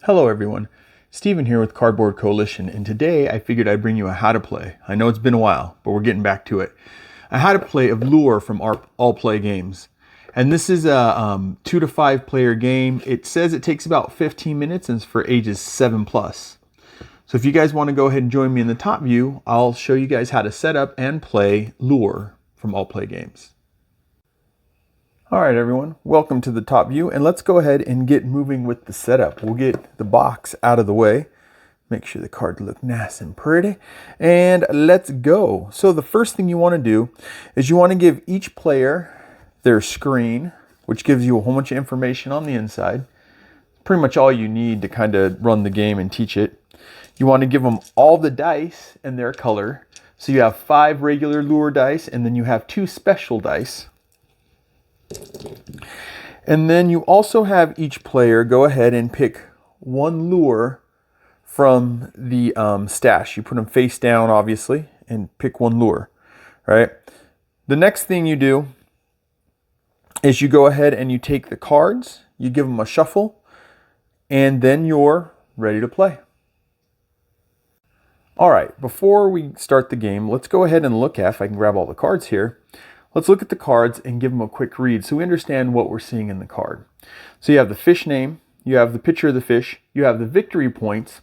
Hello everyone, Steven here with Cardboard Coalition, and today I figured I'd bring you a how to play. I know it's been a while, but we're getting back to it. A how to play of Lure from Allplay games. And this is a 2 to 5 player game. It says it takes about 15 minutes and it's for ages 7+. So if you guys want to go ahead and join me in the top view, I'll show you guys how to set up and play Lure from Allplay games. Alright everyone, welcome to the top view, and let's go ahead and get moving with the setup. We'll get the box out of the way, make sure the cards look nice and pretty, and let's go. So the first thing you want to do is you want to give each player their screen, which gives you a whole bunch of information on the inside. Pretty much all you need to kind of run the game and teach it. You want to give them all the dice and their color. So you have 5 regular lure dice, and then you have 2 special dice. And then you also have each player go ahead and pick one lure from the stash. You put them face down, obviously, and pick one lure, right? The next thing you do is you go ahead and you take the cards, you give them a shuffle, and then you're ready to play. All right, before we start the game, let's go ahead and look at, if I can grab all the cards here, let's look at the cards and give them a quick read so we understand what we're seeing in the card. So you have the fish name, you have the picture of the fish, you have the victory points,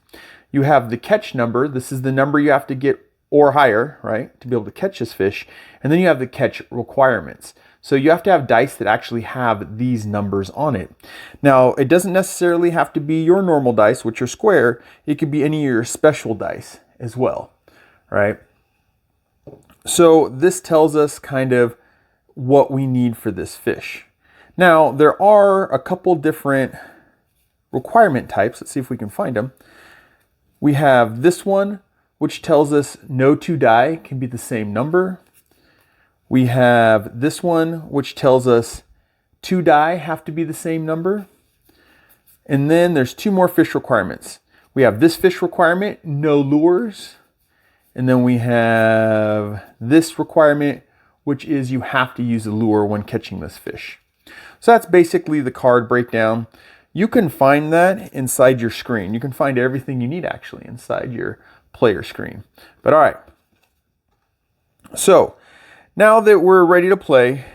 you have the catch number. This is the number you have to get or higher, right, to be able to catch this fish. And then you have the catch requirements. So you have to have dice that actually have these numbers on it. Now, it doesn't necessarily have to be your normal dice, which are square. It could be any of your special dice as well, right? So this tells us kind of what we need for this fish. Now, there are a couple different requirement types. Let's see if we can find them. We have this one, which tells us no 2 die can be the same number. We have this one, which tells us 2 die have to be the same number. And then there's 2 more fish requirements. We have this fish requirement, no lures. And then we have this requirement, which is you have to use a lure when catching this fish. So that's basically the card breakdown. You can find that inside your screen. You can find everything you need actually inside your player screen. But all right. So now that we're ready to play,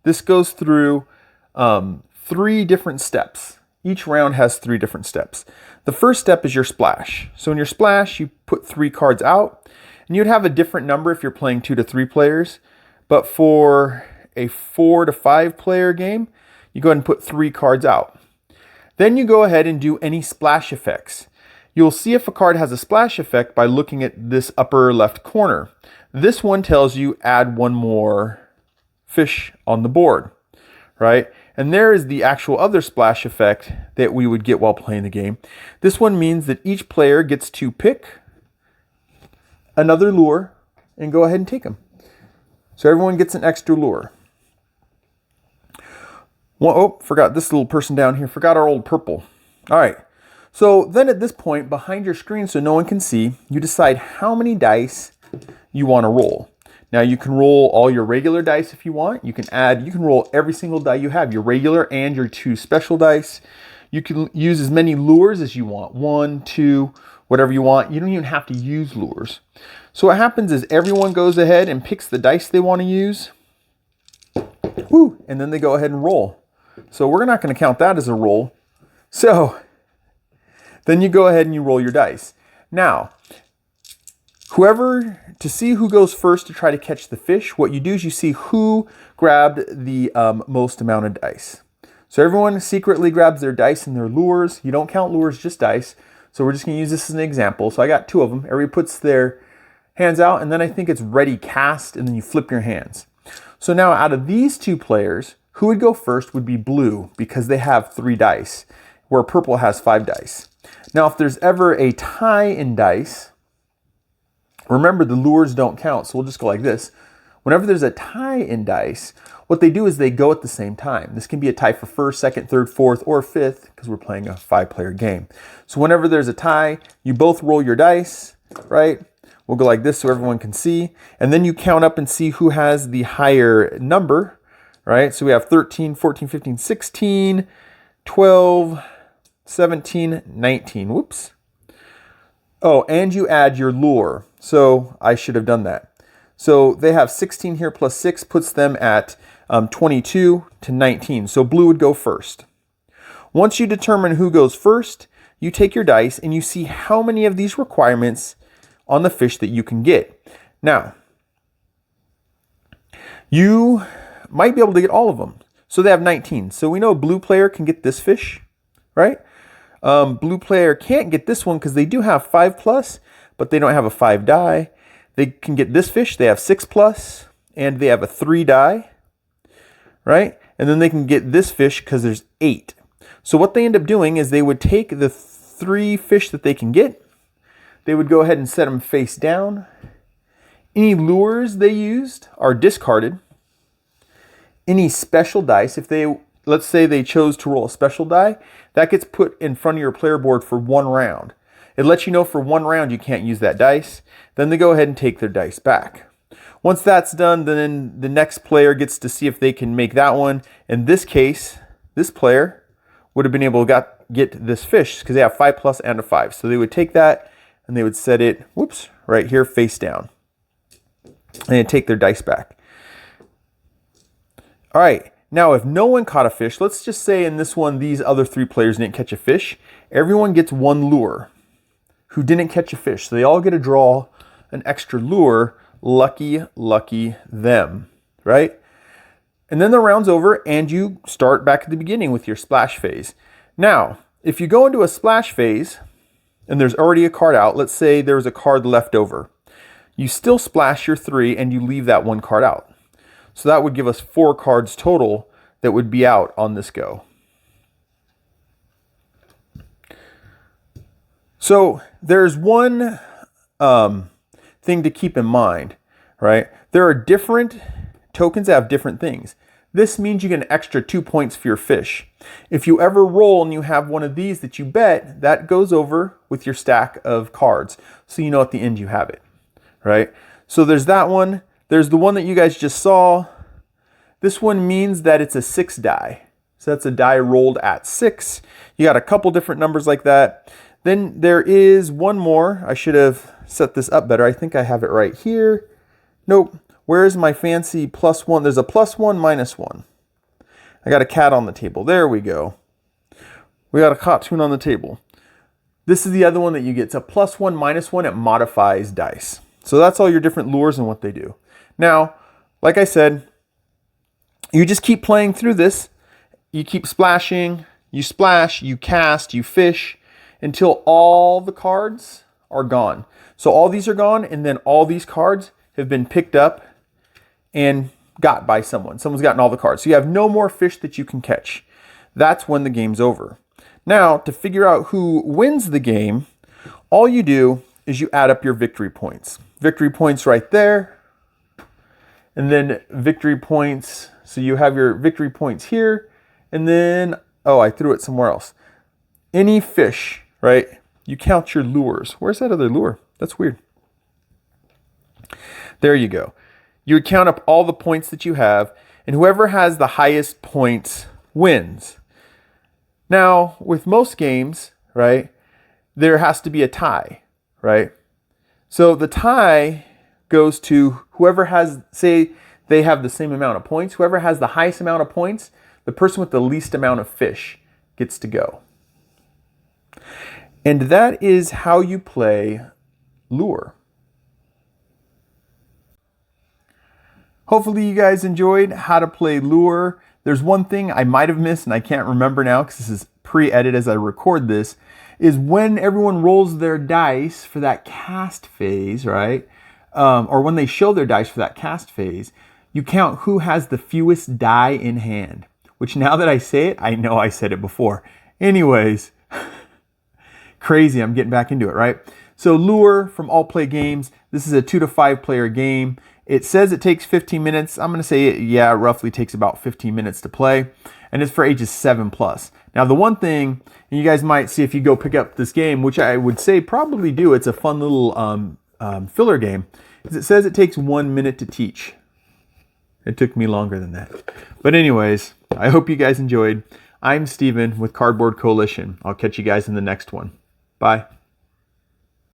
this goes through 3 different steps. Each round has 3 different steps. The first step is your splash. So in your splash, you put 3 cards out, and you'd have a different number if you're playing 2 to 3 players. But for a 4 to 5 player game, you go ahead and put 3 cards out. Then you go ahead and do any splash effects. You'll see if a card has a splash effect by looking at this upper left corner. This one tells you add 1 more fish on the board, right? And there is the actual other splash effect that we would get while playing the game. This one means that each player gets to pick another lure and go ahead and take them. So everyone gets an extra lure. Well, oh, forgot this little person down here. Forgot our old purple. All right. So then at this point, behind your screen so no one can see, you decide how many dice you want to roll. Now you can roll all your regular dice if you want. You can roll every single die you have, your regular and your 2 special dice. You can use as many lures as you want. 1, 2, whatever you want. You don't even have to use lures. So what happens is everyone goes ahead and picks the dice they want to use. Woo, and then they go ahead and roll. So we're not going to count that as a roll. So then you go ahead and you roll your dice. Now, to see who goes first to try to catch the fish, what you do is you see who grabbed the most amount of dice. So everyone secretly grabs their dice and their lures. You don't count lures, just dice. So we're just going to use this as an example. So I got 2 of them. Everybody puts their hands out, and then I think it's ready cast, and then you flip your hands. So now out of these 2 players, who would go first would be blue because they have 3 dice, where purple has 5 dice. Now if there's ever a tie in dice, remember the lures don't count, so we'll just go like this. Whenever there's a tie in dice, what they do is they go at the same time. This can be a tie for 1st, 2nd, 3rd, 4th, or 5th because we're playing a 5-player game. So whenever there's a tie, you both roll your dice, right? We'll go like this so everyone can see. And then you count up and see who has the higher number, right? So we have 13, 14, 15, 16, 12, 17, 19. Whoops. Oh, and you add your lure. So I should have done that. So they have 16 here plus 6 puts them at 22 to 19. So blue would go first. Once you determine who goes first, you take your dice and you see how many of these requirements on the fish that you can get. Now, you might be able to get all of them. So they have 19. So we know blue player can get this fish, right? Blue player can't get this one because they do have 5+, but they don't have a 5 die. They can get this fish. They have 6+, and they have a 3 die, right? And then they can get this fish because there's 8. So what they end up doing is they would take the 3 fish that they can get. They would go ahead and set them face down. Any lures they used are discarded. Any special dice, if they, let's say they chose to roll a special die, that gets put in front of your player board for 1 round. It lets you know for 1 round you can't use that dice. Then they go ahead and take their dice back. Once that's done, then the next player gets to see if they can make that one. In this case, this player would have been able to get this fish because they have 5+ and a 5. So they would take that and they would set it, whoops, right here face down. And they'd take their dice back. All right, now if no one caught a fish, let's just say in this one, these other 3 players didn't catch a fish. Everyone gets 1 lure who didn't catch a fish. So they all get to draw an extra lure. Lucky, lucky them, right? And then the round's over and you start back at the beginning with your splash phase. Now, if you go into a splash phase and there's already a card out, let's say there was a card left over, you still splash your 3 and you leave that 1 card out. So that would give us 4 cards total that would be out on this go. So there's one thing to keep in mind, right? There are different tokens that have different things. This means you get an extra 2 points for your fish. If you ever roll and you have one of these that you bet, that goes over with your stack of cards. So you know at the end you have it, right? So there's that one. There's the one that you guys just saw. This one means that it's a 6 die. So that's a die rolled at 6. You got a couple different numbers like that. Then there is one more. I should have set this up better. I think I have it right here. Nope. Where is my fancy +1? There's a +1, -1. I got a cat on the table. There we go. We got a cartoon on the table. This is the other one that you get. It's a +1, -1. It modifies dice. So that's all your different lures and what they do. Now, like I said, you just keep playing through this. You keep splashing, you splash, you cast, you fish until all the cards are gone. So all these are gone and then all these cards have been picked up and got by someone. Someone's gotten all the cards. So you have no more fish that you can catch. That's when the game's over. Now, to figure out who wins the game, all you do is you add up your victory points. Victory points right there. And then victory points. So you have your victory points here. And then, oh, I threw it somewhere else. Any fish, right? You count your lures. Where's that other lure? That's weird. There you go. You would count up all the points that you have, and whoever has the highest points wins. Now, with most games, right, there has to be a tie, right? So the tie goes to whoever has, say they have the same amount of points, whoever has the highest amount of points, the person with the least amount of fish gets to go. And that is how you play lure. Hopefully you guys enjoyed how to play lure. There's one thing I might have missed and I can't remember now because this is pre-edit as I record this, is when everyone rolls their dice for that cast phase, right? Or when they show their dice for that cast phase, you count who has the fewest die in hand, which now that I say it, I know I said it before. Anyways, crazy, I'm getting back into it, right? So lure from Allplay Games, this is a 2 to 5 player game. It says it takes 15 minutes. I'm going to say, yeah, it roughly takes about 15 minutes to play. And it's for ages 7+. Now, the one thing, and you guys might see if you go pick up this game, which I would say probably do, it's a fun little filler game, is it says it takes 1 minute to teach. It took me longer than that. But anyways, I hope you guys enjoyed. I'm Steven with Cardboard Coalition. I'll catch you guys in the next one. Bye.